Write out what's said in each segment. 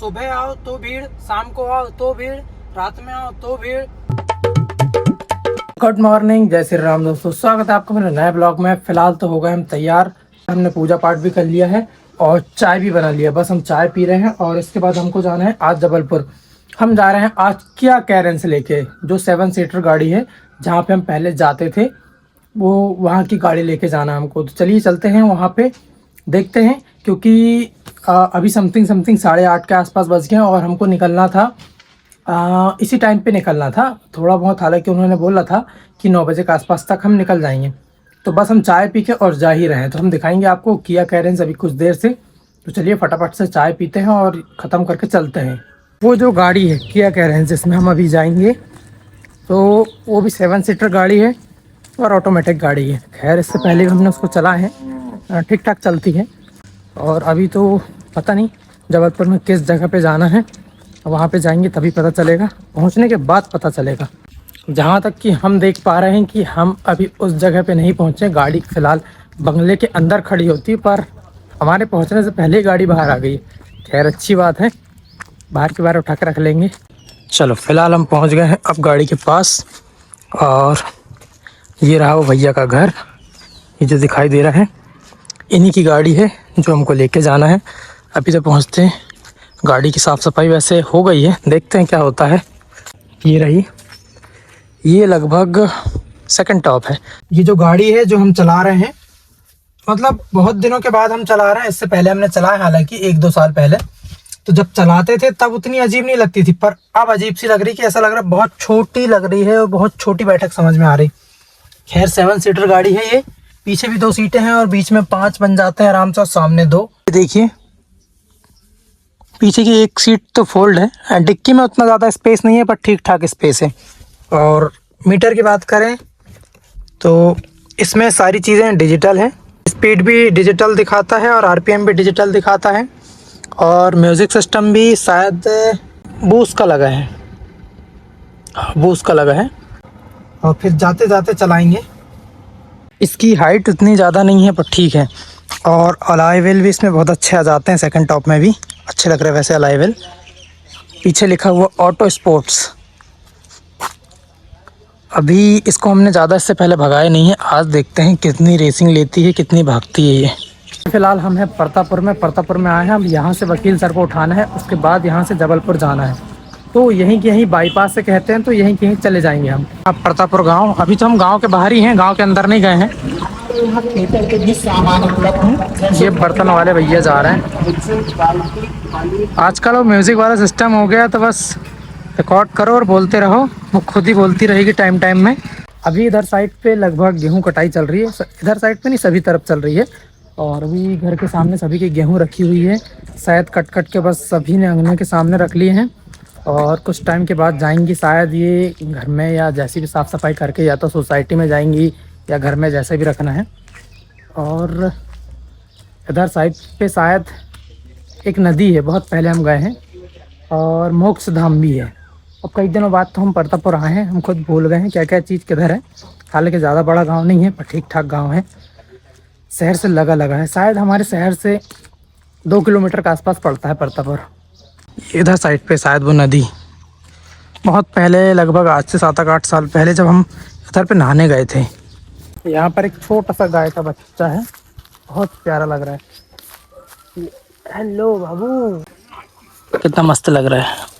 सुबह आओ तो भीड़, शाम को आओ तो भीड़, रात में आओ तो भीड़। गुड मॉर्निंग, जय श्री राम दोस्तों, स्वागत है आपका मेरे नए ब्लॉग में। फिलहाल तो हो गए हम तैयार, हमने पूजा पाठ भी कर लिया है और चाय भी बना लिया। बस हम चाय पी रहे हैं और इसके बाद हमको जाना है आज जबलपुर। हम जा रहे हैं आज किया कैरेंस लेके, जो 7 सीटर गाड़ी है जहाँ पे हम पहले जाते थे, वो वहाँ की गाड़ी लेके जाना है हमको। तो चलिए चलते हैं वहाँ पे, देखते हैं। क्योंकि अभी समथिंग 8:30 के आसपास बज गए और हमको निकलना था, इसी टाइम पे निकलना था थोड़ा बहुत। हालांकि उन्होंने बोला था कि 9 बजे के आसपास तक हम निकल जाएंगे। तो बस हम चाय पी के और जा ही रहे हैं। तो हम दिखाएंगे आपको किया कैरेंस अभी कुछ देर से। तो चलिए फटाफट से चाय पीते हैं और ख़त्म करके चलते हैं। वो जो गाड़ी है किया कैरेंस जिसमें हम अभी जाएंगे, तो वो भी 7 सीटर गाड़ी है और ऑटोमेटिक गाड़ी है। खैर इससे पहले भी हमने उसको चला है, ठीक ठाक चलती है। और अभी तो पता नहीं जबलपुर में किस जगह पे जाना है, वहाँ पे जाएंगे तभी पता चलेगा, पहुँचने के बाद पता चलेगा। जहाँ तक कि हम देख पा रहे हैं कि हम अभी उस जगह पे नहीं पहुँचे। गाड़ी फ़िलहाल बंगले के अंदर खड़ी होती, पर हमारे पहुँचने से पहले ही गाड़ी बाहर आ गई। खैर अच्छी बात है, बाहर के बाहर उठा के रख लेंगे। चलो फ़िलहाल हम पहुँच गए हैं अब गाड़ी के पास, और ये रहा वो भैया का घर, ये जो दिखाई दे रहा है इन्हीं की गाड़ी है जो हमको लेके जाना है। अभी तो पहुँचते हैं। गाड़ी की साफ़ सफाई वैसे हो गई है, देखते हैं क्या होता है। ये रही, ये लगभग सेकंड टॉप है। ये जो गाड़ी है जो हम चला रहे हैं, मतलब बहुत दिनों के बाद हम चला रहे हैं। इससे पहले हमने चलाया हालांकि 1-2 साल पहले। तो जब चलाते थे तब उतनी अजीब नहीं लगती थी, पर अब अजीब सी लग रही कि ऐसा लग रहा है बहुत छोटी लग रही है और बहुत छोटी बैठक समझ में आ रही। खैर 7 सीटर गाड़ी है ये, पीछे भी 2 सीटें हैं और बीच में 5 बन जाते हैं आराम से, और सामने 2। देखिए पीछे की एक सीट तो फोल्ड है, डिक्की में उतना ज़्यादा स्पेस नहीं है पर ठीक ठाक स्पेस है। और मीटर की बात करें तो इसमें सारी चीज़ें डिजिटल हैं, स्पीड भी डिजिटल दिखाता है और आरपीएम भी डिजिटल दिखाता है। और म्यूज़िक सिस्टम भी शायद बूस्ट का लगा है, बूस्ट का लगा है। और फिर जाते जाते चलाएंगे। इसकी हाइट उतनी ज़्यादा नहीं है पर ठीक है। और अलॉय व्हील भी इसमें बहुत अच्छे आ जाते हैं, सेकंड टॉप में भी अच्छे लग रहे हैं वैसे अलॉय व्हील। पीछे लिखा हुआ ऑटो स्पोर्ट्स। अभी इसको हमने ज़्यादा इससे पहले भगाया नहीं है, आज देखते हैं कितनी रेसिंग लेती है, कितनी भागती है ये। फिलहाल हम हैं परतापुर में आए हैं। हम यहाँ से वकील सर को उठाना है, उसके बाद यहाँ से जबलपुर जाना है। तो यहीं के यहीं बाईपास से कहते हैं, तो यहीं के यहीं चले जाएंगे हम। अब परतापुर गांव, अभी तो हम गांव के बाहर ही हैं, गांव के अंदर नहीं गए हैं। ये बर्तन वाले भैया जा रहे हैं। आजकल वो म्यूज़िक वाला सिस्टम हो गया, तो बस रिकॉर्ड करो और बोलते रहो, वो खुद ही बोलती रहेगी टाइम टाइम में। अभी इधर साइड पे लगभग गेहूँ कटाई चल रही है, इधर साइड पे नहीं सभी तरफ चल रही है। और अभी घर के सामने सभी की गेहूँ रखी हुई है, शायद कट के बस सभी ने अंगने के सामने रख लिए हैं। और कुछ टाइम के बाद जाएंगी शायद ये घर में, या जैसी भी साफ़ सफाई करके, या तो सोसाइटी में जाएंगी या घर में, जैसे भी रखना है। और इधर साइड पे शायद एक नदी है, बहुत पहले हम गए हैं, और मोक्ष धाम भी है। अब कई दिनों बाद तो हम परतापुर आए हैं, हम खुद भूल गए हैं क्या क्या चीज़ किधर है। हालांकि ज़्यादा बड़ा गांव नहीं है पर ठीक ठाक गांव है, शहर से लगा है। शायद हमारे शहर से 2 किलोमीटर के आसपास पड़ता है परतापुर। इधर साइड पे शायद वो नदी, बहुत पहले लगभग आज से 7-8 साल पहले जब हम इधर पे नहाने गए थे। यहाँ पर एक छोटा सा गाय का बच्चा है, बहुत प्यारा लग रहा है। हेलो बाबू, कितना मस्त लग रहा है।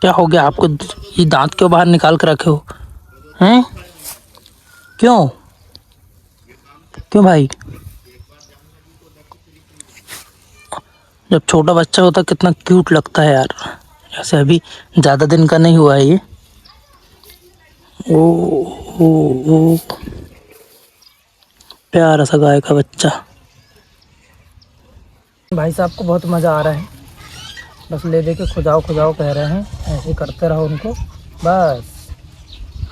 क्या हो गया आपको, ये दांत क्यों बाहर निकाल कर रखे हो हैं? क्यों क्यों भाई? जब छोटा बच्चा होता कितना क्यूट लगता है यार। ऐसे अभी ज़्यादा दिन का नहीं हुआ है ये। ओ प्यारा सा गाय का बच्चा। भाई साहब को बहुत मज़ा आ रहा है, बस ले दे के खुजाओ कह रहे हैं। ऐसे करते रहो उनको, बस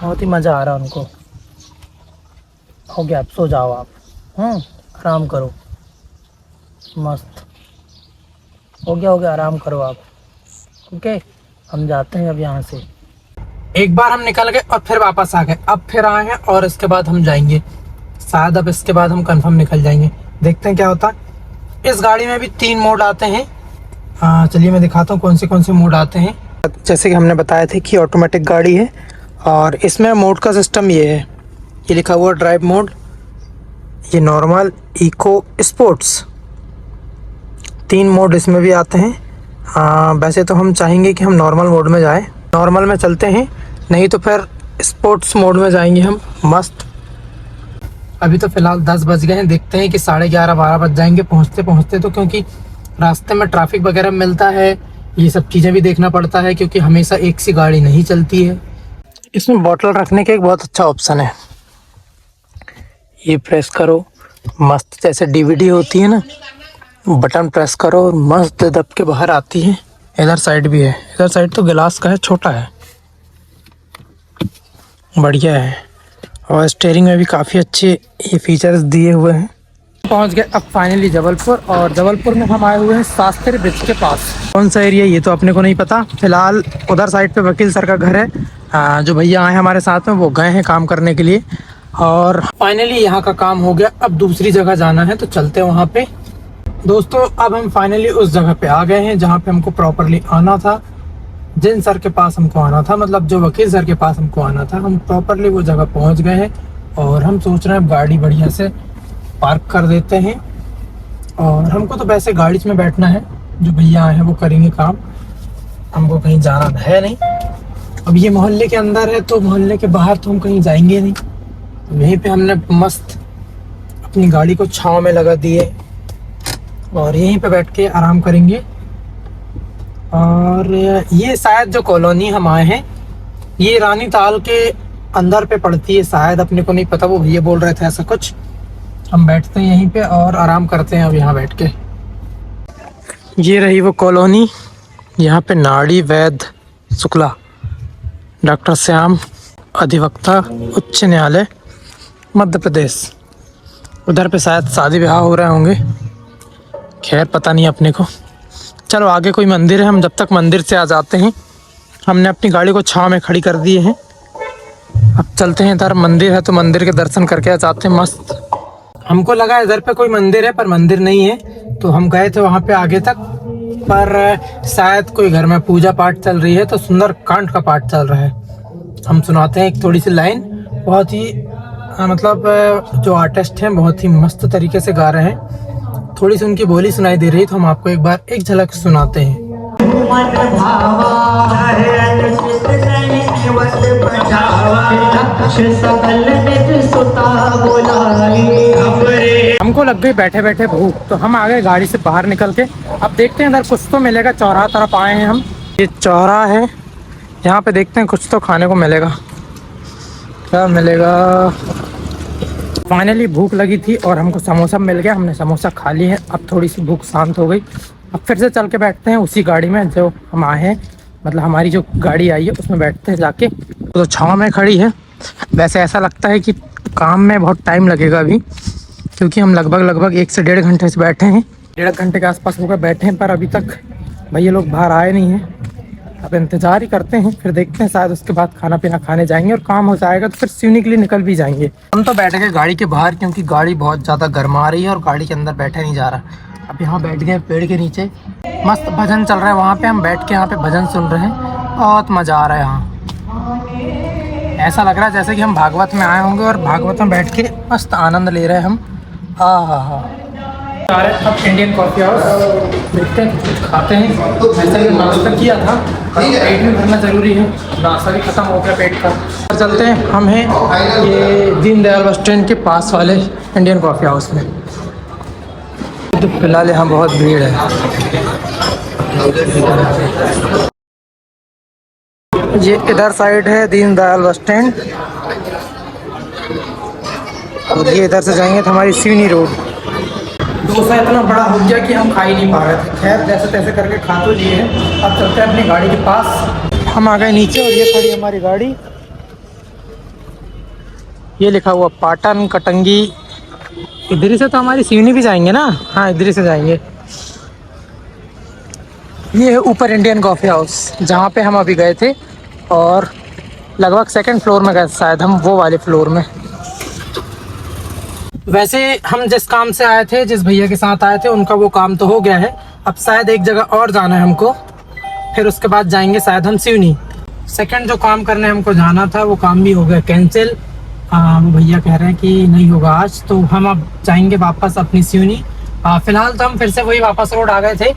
बहुत ही मज़ा आ रहा है उनको। हो गया, अब सो जाओ आप, आराम करो, मस्त हो गया, आराम करो आप। ओके, हम जाते हैं अब यहाँ से। एक बार हम निकल गए और फिर वापस आ गए, अब फिर आए हैं और इसके बाद हम जाएंगे शायद। अब इसके बाद हम कंफर्म निकल जाएंगे, देखते हैं क्या होता है। इस गाड़ी में भी 3 मोड आते हैं, चलिए मैं दिखाता हूँ कौन से मोड आते हैं। जैसे कि हमने बताया था कि ऑटोमेटिक गाड़ी है और इसमें मोड का सिस्टम ये है, ये लिखा हुआ ड्राइव मोड, ये नॉर्मल, इको, स्पोर्ट्स, 3 मोड इसमें भी आते हैं। वैसे तो हम चाहेंगे कि हम नॉर्मल मोड में जाएं, नॉर्मल में चलते हैं, नहीं तो फिर स्पोर्ट्स मोड में जाएंगे हम मस्त। अभी तो फ़िलहाल 10 बज गए हैं, देखते हैं कि 11:30-12 बज जाएंगे पहुँचते पहुँचते, तो क्योंकि रास्ते में ट्रैफिक वगैरह मिलता है, ये सब चीज़ें भी देखना पड़ता है क्योंकि हमेशा एक सी गाड़ी नहीं चलती है। इसमें बॉटल रखने का एक बहुत अच्छा ऑप्शन है, ये प्रेस करो, मस्त जैसे डीवीडी होती है ना, बटन प्रेस करो और मस्त दब के बाहर आती है। इधर साइड भी है, इधर साइड तो गिलास का है, छोटा है, बढ़िया है। और स्टीयरिंग में भी काफ़ी अच्छे ये फीचर्स दिए हुए हैं। पहुंच गए अब फाइनली जबलपुर, और जबलपुर में हम आए हुए हैं शास्त्री ब्रिज के पास। कौन सा एरिया ये तो अपने को नहीं पता, फिलहाल उधर साइड पे वकील सर का घर है। जो भैया आए हमारे साथ में वो गए हैं काम करने के लिए, और फाइनली यहाँ का काम हो गया। अब दूसरी जगह जाना है तो चलते हैं वहाँ पे। दोस्तों अब हम फाइनली उस जगह पे आ गए हैं जहाँ पे हमको प्रॉपरली आना था, जिन सर के पास हमको आना था, मतलब जो वकील सर के पास हमको आना था, हम प्रॉपरली वो जगह पहुँच गए हैं। और हम सोच रहे हैं अब गाड़ी बढ़िया से पार्क कर देते हैं, और हमको तो वैसे गाड़ी में बैठना है, जो भैया आए हैं वो करेंगे काम, हमको कहीं जाना है नहीं। अब ये मोहल्ले के अंदर है तो मोहल्ले के बाहर तो हम कहीं जाएंगे नहीं, तो यहीं पे हमने मस्त अपनी गाड़ी को छांव में लगा दिए और यहीं पे बैठ के आराम करेंगे। और ये शायद जो कॉलोनी हम आए हैं ये रानी ताल के अंदर पे पड़ती है शायद, अपने को नहीं पता, वो भैया बोल रहे थे ऐसा कुछ। हम बैठते हैं यहीं पे और आराम करते हैं अब यहाँ बैठ के। ये रही वो कॉलोनी, यहाँ पे नाड़ी वैद्य शुक्ला, डॉक्टर श्याम, अधिवक्ता, उच्च न्यायालय मध्य प्रदेश। उधर पे शायद शादी ब्याह हो रहे होंगे, खैर पता नहीं अपने को। चलो आगे कोई मंदिर है, हम जब तक मंदिर से आ जाते हैं। हमने अपनी गाड़ी को छांव में खड़ी कर दिए हैं, अब चलते हैं। इधर मंदिर है तो मंदिर के दर्शन करके आ जाते हैं मस्त। हमको लगा इधर पे कोई मंदिर है पर मंदिर नहीं है, तो हम गए थे वहाँ पे आगे तक, पर शायद कोई घर में पूजा पाठ चल रही है, तो सुंदर कांड का पाठ चल रहा है। हम सुनाते हैं एक थोड़ी सी लाइन, बहुत ही मतलब जो आर्टिस्ट हैं बहुत ही मस्त तरीके से गा रहे हैं। थोड़ी सी उनकी बोली सुनाई दे रही है तो हम आपको एक बार एक झलक सुनाते हैं। हमको लग गई बैठे बैठे भूख, तो हम आ गए गाड़ी से बाहर निकल के। अब देखते हैं इधर कुछ तो मिलेगा, चौराहा तरफ आए हैं हम, ये चौराहा है, यहाँ पे देखते हैं कुछ तो खाने को मिलेगा, क्या मिलेगा। फाइनली भूख लगी थी और हमको समोसा मिल गया, हमने समोसा खा लिए हैं। अब थोड़ी सी भूख शांत हो गई, अब फिर से चल के बैठते हैं उसी गाड़ी में जो हम आए हैं, मतलब हमारी जो गाड़ी आई है उसमें बैठते हैं जाके। तो छाँव में खड़ी है, वैसे ऐसा लगता है कि काम में बहुत टाइम लगेगा अभी, क्योंकि हम लगभग 1 से 1.5 घंटे से बैठे हैं, 1.5 घंटे के आसपास होकर बैठे हैं, पर अभी तक भैया लोग बाहर आए नहीं हैं। अब इंतज़ार ही करते हैं, फिर देखते हैं, शायद उसके बाद खाना पीना खाने जाएंगे और काम हो जाएगा तो फिर सिवनी के लिए निकल भी जाएंगे। हम तो बैठ गए गाड़ी के बाहर क्योंकि गाड़ी बहुत ज़्यादा गर्मा रही है और गाड़ी के अंदर बैठा नहीं जा रहा। अब यहाँ बैठ गए पेड़ के नीचे, मस्त भजन चल रहा है वहाँ पे, हम बैठ के यहाँ पे भजन सुन रहे हैं, बहुत मज़ा आ रहा है यहाँ। ऐसा लग रहा है जैसे कि हम भागवत में आए होंगे और भागवत में बैठ के मस्त आनंद ले रहे हैं हम। हाँ अब इंडियन कॉफ़ी हाउस देखते हैं, कुछ खाते हैं। ऐसा कि नाश्ता किया था, पेट में भरना ज़रूरी है, नाश्ता भी ख़त्म हो गया पेट का। चलते हैं, हम हैं ये दीनदयाल बस स्टैंड के पास वाले इंडियन कॉफ़ी हाउस में। तो फिलहाल यहाँ बहुत भीड़ है। ये इधर साइड है दीनदयाल बस स्टैंड, और ये इधर से जाएंगे तो हमारी सिवनी रोड। डोसा इतना बड़ा हो गया कि हम खा ही नहीं पा रहे थे, खैर जैसे तैसे करके खा तो लिए हैं। अब चलते हैं अपनी गाड़ी के पास। हम आ गए नीचे और ये खड़ी हमारी गाड़ी, ये लिखा हुआ पाटन कटंगी। इधर से तो हमारी सिवनी भी जाएंगे ना, हाँ इधर से जाएंगे। ये है ऊपर इंडियन कॉफ़ी हाउस जहाँ पे हम अभी गए थे, और लगभग 2nd फ्लोर में गए शायद हम, वो वाले फ्लोर में। वैसे हम जिस काम से आए थे, जिस भैया के साथ आए थे, उनका वो काम तो हो गया है, अब शायद एक जगह और जाना है हमको, फिर उसके बाद जाएंगे शायद हम सिवनी। सेकंड जो काम करने हमको जाना था वो काम भी हो गया कैंसिल। वो भैया कह रहे हैं कि नहीं होगा आज, तो हम अब जाएंगे वापस अपनी सिवनी। फिलहाल तो हम फिर से वही वापस रोड आ गए थे।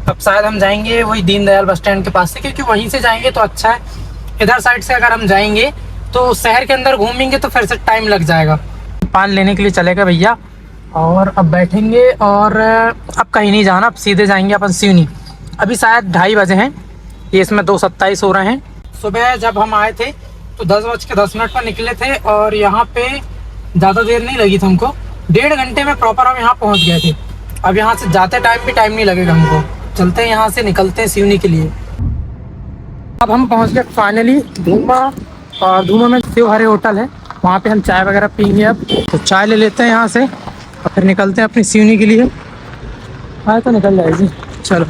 अब शायद हम जाएंगे वही दीनदयाल बस स्टैंड के पास से, क्योंकि वहीं से जाएंगे तो अच्छा है। इधर साइड से अगर हम जाएंगे तो शहर के अंदर घूमेंगे तो फिर से टाइम लग जाएगा। पान लेने के लिए चलेगा भैया, और अब बैठेंगे और अब कहीं नहीं जाना, अब सीधे जाएंगे अपन सिवनी। अभी शायद 2:30 बजे हैं, ये इसमें 2:27 हो रहे हैं। सुबह जब हम आए थे तो 10:10 पर निकले थे, और यहाँ पे ज़्यादा देर नहीं लगी थी हमको, 1.5 घंटे में प्रॉपर हम यहाँ पहुँच गए थे। अब यहाँ से जाते टाइम भी टाइम नहीं लगेगा हमको, चलते हैं यहाँ से, निकलते हैं सिवनी के लिए। अब हम पहुँच गए फाइनली धूमा, और धूमा में शिवहरे होटल है, वहाँ पे हम चाय वगैरह पीएंगे। अब तो चाय ले लेते हैं यहाँ से और फिर निकलते हैं अपनी सिवनी के लिए। हाँ तो निकल जाएगी, चलो।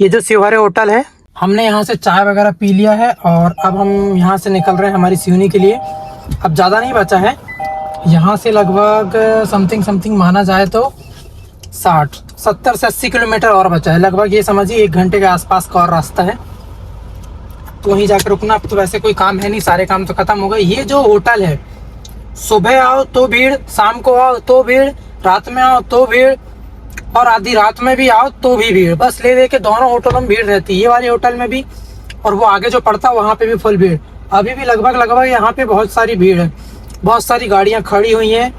ये जो शिवहरे होटल है, हमने यहाँ से चाय वगैरह पी लिया है, और अब हम यहाँ से निकल रहे हैं हमारी सिवनी के लिए। अब ज़्यादा नहीं बचा है, यहाँ से लगभग समथिंग माना जाए तो 70 से 80 किलोमीटर और बचा है लगभग। ये समझिए 1 घंटे के आसपास का और रास्ता है, तो वहीं जाकर रुकना। अब तो वैसे कोई काम है नहीं, सारे काम तो खत्म हो गए। ये जो होटल है, सुबह आओ तो भीड़, शाम को आओ तो भीड़, रात में आओ तो भीड़, और आधी रात में भी आओ तो भी भीड़। बस ले के दोनों होटलों में भीड़ रहती है, ये वाले होटल में भी और वो आगे जो पड़ता है वहाँ पे भी फुल भीड़। अभी भी लगभग यहाँ पे बहुत सारी भीड़ है, बहुत सारी गाड़ियाँ खड़ी हुई हैं,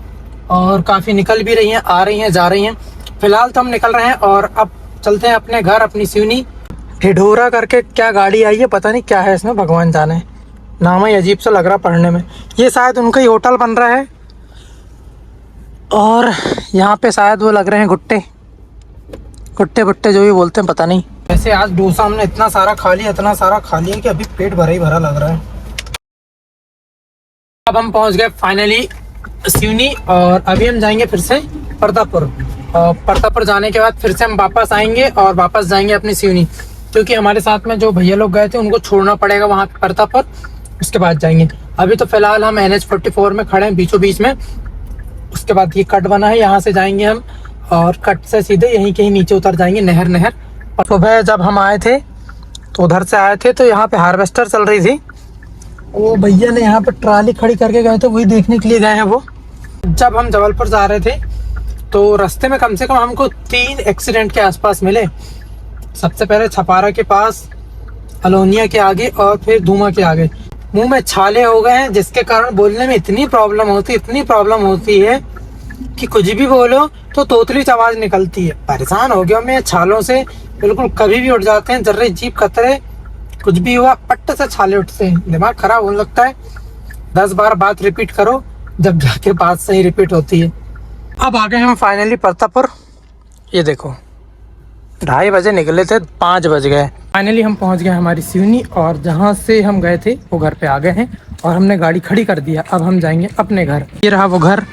और काफ़ी निकल भी रही हैं, आ रही हैं, जा रही हैं। फिलहाल तो हम निकल रहे हैं और अब चलते हैं अपने घर, अपनी सिवनी। ढिढोरा करके क्या गाड़ी आई है, पता नहीं क्या है इसमें, भगवान जाने, नाम ही अजीब सा लग रहा पढ़ने में। ये शायद उनका ही होटल बन रहा है, और यहाँ पे शायद वो लग रहे हैं गुट्टे भुट्टे जो भी बोलते हैं, पता नहीं। वैसे आज डोसा हमने इतना सारा खा लिया कि अभी पेट भरा ही भरा लग रहा है। अब हम पहुँच गए फाइनली सिवनी, और अभी हम जाएंगे फिर से परतापुर। और परतापुर जाने के बाद फिर से हम वापस आएंगे और वापस जाएंगे अपनी सिवनी, क्योंकि हमारे साथ में जो भैया लोग गए थे उनको छोड़ना पड़ेगा वहाँ पे परतापुर, उसके बाद जाएंगे। अभी तो फिलहाल हम NH44 में खड़े हैं, बीचों बीच में। उसके बाद ये कट बना है, यहाँ से जाएंगे हम, और कट से सीधे यहीं कहीं नीचे उतर जाएंगे, नहर। सुबह जब हम आए थे तो उधर से आए थे, तो यहाँ पे हार्वेस्टर चल रही थी, वो भैया ने यहाँ पे ट्राली खड़ी करके गए थे, वही देखने के लिए गए हैं वो। जब हम जबलपुर जा रहे थे तो रास्ते में कम से कम हमको 3 एक्सीडेंट के आसपास मिले। सबसे पहले छपारा के पास, अलोनिया के आगे, और फिर धूमा के आगे। मुंह में छाले हो गए हैं, जिसके कारण बोलने में इतनी प्रॉब्लम होती है कि कुछ भी बोलो तो तोतली आवाज निकलती है। परेशान हो गया मैं छालों से, बिल्कुल कभी भी उठ जाते हैं, जर्रे जीप कतरे, कुछ भी हुआ पट्ट से छाले उठते हैं, दिमाग खराब होने लगता है। 10 बार बात रिपीट करो, जब जाके बात सही रिपीट होती है। अब आ गए हम फाइनली परतापुर। ये देखो 2:30 बजे निकले थे, 5 बज गए। फाइनली हम पहुंच गए हमारी सिवनी, और जहां से हम गए थे वो घर पे आ गए हैं, और हमने गाड़ी खड़ी कर दिया। अब हम जाएंगे अपने घर। ये रहा वो घर,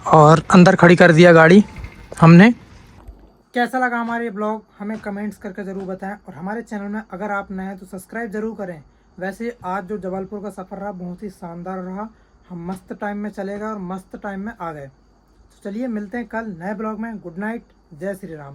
और अंदर खड़ी कर दिया गाड़ी हमने। कैसा लगा हमारे ये ब्लॉग, हमें कमेंट्स करके ज़रूर बताएं, और हमारे चैनल में अगर आप नए हैं तो सब्सक्राइब ज़रूर करें। वैसे आज जो जबलपुर का सफ़र रहा बहुत ही शानदार रहा, हम मस्त टाइम में चले गए और मस्त टाइम में आ गए। तो चलिए मिलते हैं कल नए ब्लॉग में। गुड नाइट, जय श्री राम।